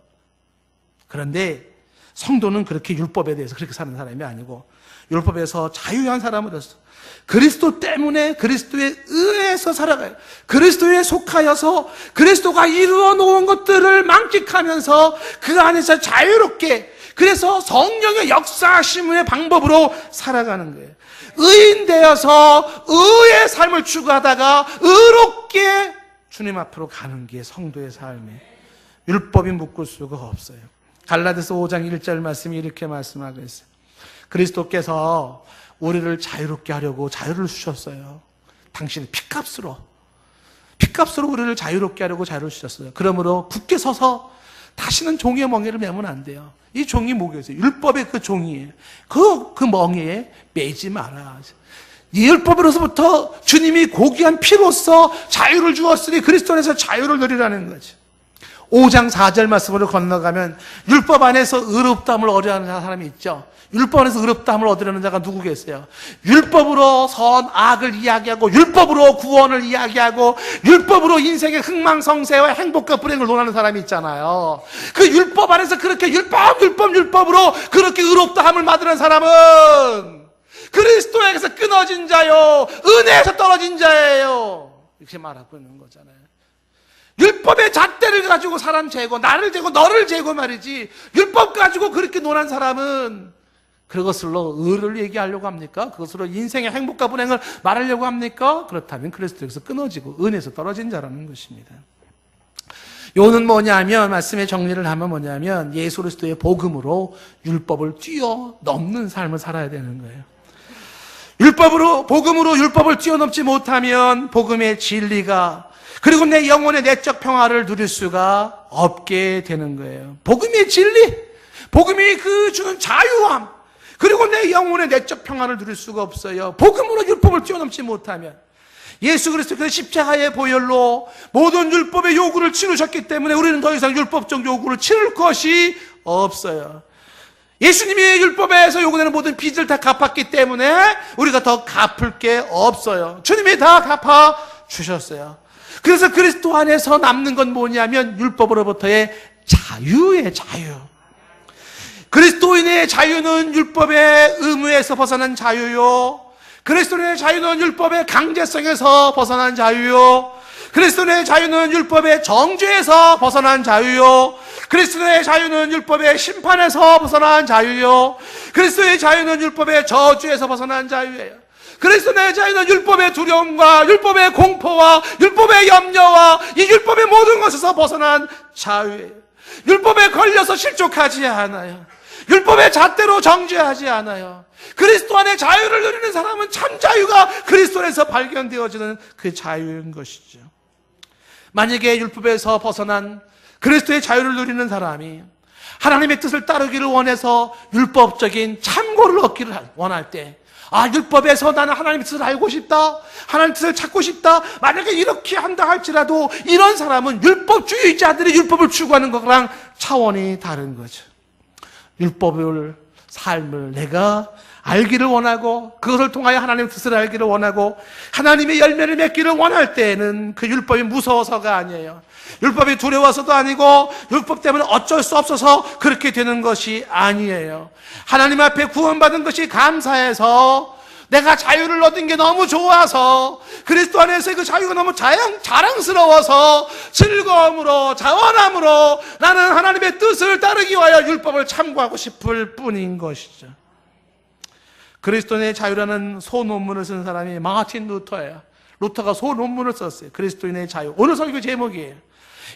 그런데 성도는 그렇게 율법에 대해서 그렇게 사는 사람이 아니고, 율법에서 자유한 사람으로서 그리스도 때문에 그리스도에 의해서 살아가요. 그리스도에 속하여서 그리스도가 이루어 놓은 것들을 만끽하면서 그 안에서 자유롭게, 그래서 성령의 역사하심의 방법으로 살아가는 거예요. 의인 되어서 의의 삶을 추구하다가 의롭게 주님 앞으로 가는 게 성도의 삶이에요. 율법이 묶을 수가 없어요. 갈라디아서 5장 1절 말씀이 이렇게 말씀하고 있어요. 그리스도께서 우리를 자유롭게 하려고 자유를 주셨어요. 당신의 피값으로 우리를 자유롭게 하려고 자유를 주셨어요. 그러므로 굳게 서서 다시는 종의 멍에를 매면 안 돼요. 이 종이 뭐겠어요? 율법의 그 종이에요. 그 멍에에 매지 마라. 이 율법으로서부터 주님이 고귀한 피로써 자유를 주었으니 그리스도 안에서 자유를 누리라는 거죠. 5장 4절 말씀으로 건너가면 율법 안에서 의롭다함을 얻으려는 사람이 있죠. 율법 안에서 의롭다함을 얻으려는 자가 누구 계세요? 율법으로 선, 악을 이야기하고, 율법으로 구원을 이야기하고, 율법으로 인생의 흥망성쇠와 행복과 불행을 논하는 사람이 있잖아요. 그 율법 안에서 그렇게 율법으로 그렇게 의롭다함을 받으는 사람은 그리스도에게서 끊어진 자요, 은혜에서 떨어진 자예요. 이렇게 말하고 있는 거잖아요. 율법의 잣대를 가지고 사람 재고, 나를 재고, 너를 재고 말이지, 율법 가지고 그렇게 논한 사람은 그것으로 의를 얘기하려고 합니까? 그것으로 인생의 행복과 불행을 말하려고 합니까? 그렇다면 그리스도에게서 끊어지고 은혜에서 떨어진 자라는 것입니다. 요는 뭐냐면, 말씀의 정리를 하면 뭐냐면, 예수 그리스도의 복음으로 율법을 뛰어넘는 삶을 살아야 되는 거예요. 복음으로 율법을 뛰어넘지 못하면 복음의 진리가, 그리고 내 영혼의 내적 평화를 누릴 수가 없게 되는 거예요. 복음의 진리, 복음이 그 주는 자유함, 그리고 내 영혼의 내적 평화를 누릴 수가 없어요. 복음으로 율법을 뛰어넘지 못하면. 예수 그리스도께서 십자가의 보혈로 모든 율법의 요구를 치르셨기 때문에 우리는 더 이상 율법적 요구를 치를 것이 없어요. 예수님이 율법에서 요구되는 모든 빚을 다 갚았기 때문에 우리가 더 갚을 게 없어요. 주님이 다 갚아 주셨어요. 그래서 그리스도 안에서 남는 건 뭐냐면 율법으로부터의 자유의 자유. 그리스도인의 자유는 율법의 의무에서 벗어난 자유요. 그리스도인의 자유는 율법의 강제성에서 벗어난 자유요. 그리스도인의 자유는 율법의 정죄에서 벗어난 자유요. 그리스도의 자유는 율법의 심판에서 벗어난 자유요. 그리스도의 자유는 율법의 저주에서 벗어난 자유예요. 그리스도의 자유는 율법의 두려움과 율법의 공포와 율법의 염려와 이 율법의 모든 것에서 벗어난 자유예요. 율법에 걸려서 실족하지 않아요. 율법의 잣대로 정죄하지 않아요. 그리스도 안에 자유를 누리는 사람은 참 자유가 그리스도 안에서 발견되어지는 그 자유인 것이죠. 만약에 율법에서 벗어난 그리스도의 자유를 누리는 사람이 하나님의 뜻을 따르기를 원해서 율법적인 참고를 얻기를 원할 때, 율법에서 나는 하나님의 뜻을 알고 싶다, 하나님의 뜻을 찾고 싶다, 만약에 이렇게 한다 할지라도 이런 사람은 율법주의자들이 율법을 추구하는 것과랑 차원이 다른 거죠. 율법을, 삶을 내가 알기를 원하고 그것을 통하여 하나님의 뜻을 알기를 원하고 하나님의 열매를 맺기를 원할 때에는 그 율법이 무서워서가 아니에요. 율법이 두려워서도 아니고 율법 때문에 어쩔 수 없어서 그렇게 되는 것이 아니에요. 하나님 앞에 구원받은 것이 감사해서, 내가 자유를 얻은 게 너무 좋아서, 그리스도 안에서의 그 자유가 너무 자랑스러워서 즐거움으로 자원함으로 나는 하나님의 뜻을 따르기 위하여 율법을 참고하고 싶을 뿐인 것이죠. 그리스도인의 자유라는 소논문을 쓴 사람이 마틴 루터예요. 루터가 소논문을 썼어요. 그리스도인의 자유. 오늘 설교 제목이에요.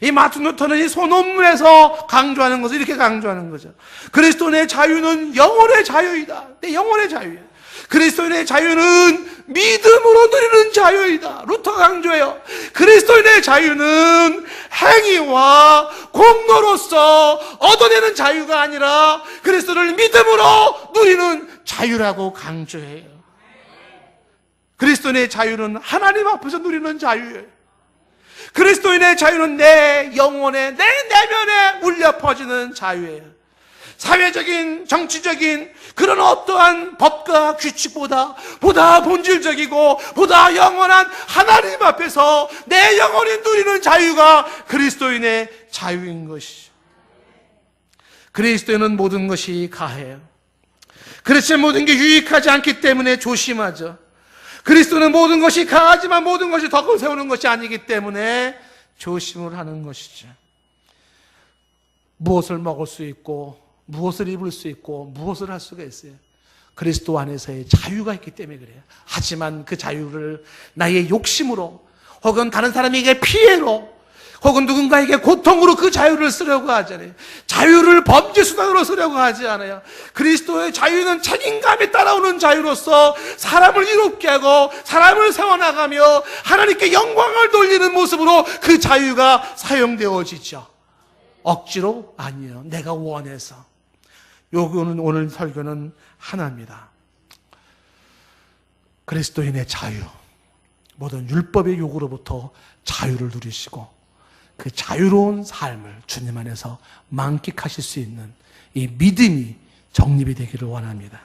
이 마틴 루터는 이 소논문에서 강조하는 것을 이렇게 강조하는 거죠. 그리스도인의 자유는 영혼의 자유이다. 내 영혼의 자유예요. 그리스도인의 자유는 믿음으로 누리는 자유이다. 루터가 강조해요. 그리스도인의 자유는 행위와 공로로서 얻어내는 자유가 아니라 그리스도를 믿음으로 누리는 자유라고 강조해요. 그리스도인의 자유는 하나님 앞에서 누리는 자유예요. 그리스도인의 자유는 내 영혼에, 내 내면에 울려 퍼지는 자유예요. 사회적인, 정치적인 그런 어떠한 법과 규칙보다 보다 본질적이고 보다 영원한 하나님 앞에서 내 영혼이 누리는 자유가 그리스도인의 자유인 것이죠. 그리스도인은 모든 것이 가해요. 그렇지 모든 게 유익하지 않기 때문에 조심하죠. 그리스도는 모든 것이 가하지만 모든 것이 덕을 세우는 것이 아니기 때문에 조심을 하는 것이죠. 무엇을 먹을 수 있고 무엇을 입을 수 있고 무엇을 할 수가 있어요. 그리스도 안에서의 자유가 있기 때문에 그래요. 하지만 그 자유를 나의 욕심으로 혹은 다른 사람에게 피해로 혹은 누군가에게 고통으로 그 자유를 쓰려고 하잖아요. 자유를 범죄 수단으로 쓰려고 하지 않아요. 그리스도의 자유는 책임감에 따라오는 자유로서 사람을 이롭게 하고 사람을 세워나가며 하나님께 영광을 돌리는 모습으로 그 자유가 사용되어지죠. 억지로 아니에요. 내가 원해서. 요거는 오늘 설교는 하나입니다. 그리스도인의 자유, 모든 율법의 요구로부터 자유를 누리시고 그 자유로운 삶을 주님 안에서 만끽하실 수 있는 이 믿음이 정립이 되기를 원합니다.